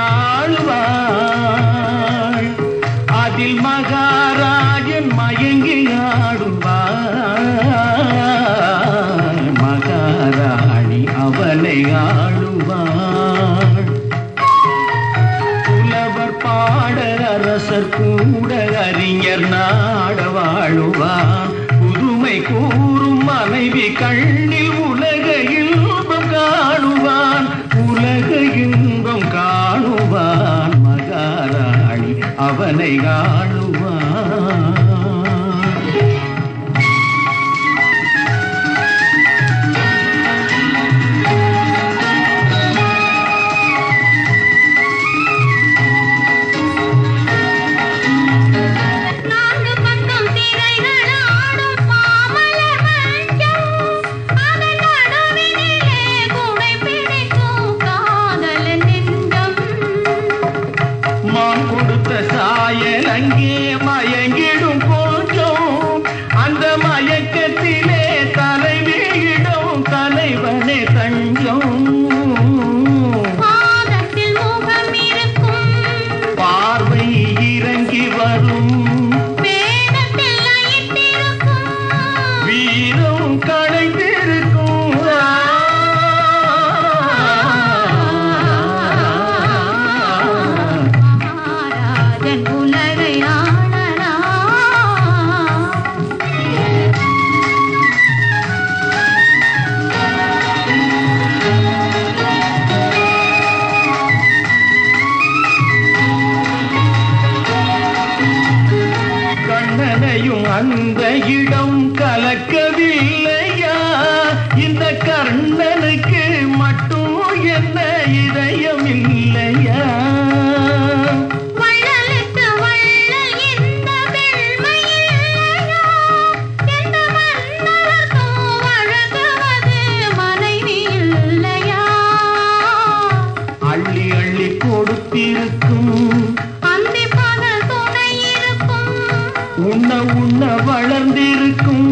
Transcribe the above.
ஆளுவாள். அதில் மகாராஜன் மயங்கி ஆடுவாள். மகாராணி அவனை ஆளுவாள். புலவர் பாட அரசர் கூட அறிஞர் நாட வாழுவான். புதுமை கூறும் மனைவி கண்ணில் உலக இன்பம் காணுவான். உலக இன்பம் காணுவான். மகாராணி அவனை ஆளுவான். சாயல் அங்கே மயங்கிடும் கொஞ்சம். அந்த மயக்கத்திலே தலைவியிடும் தலைவனே தஞ்சம். பாதத்தில் முகம் இருக்கும். பார்வை இறங்கி வரும். வேதத்தில் லயித்திருக்கும். வீரம் களைந்திருக்கும். அந்த இடம் கலக்கவில்லையா? இந்த கர்ணனுக்கு மட்டும் என்ன இதயம் இல்லையா? வள்ளலுக்கு வள்ளல் இந்த வெள்மை இல்லையா? எந்த மன்னருக்கும் வழங்குவது மனைவி இல்லையா? அள்ளி அள்ளி கொடுத்திருக்கும். அந்தி பகல் துணை இருக்கும். உண்ண உண்ண வளர்ந்திருக்கும்.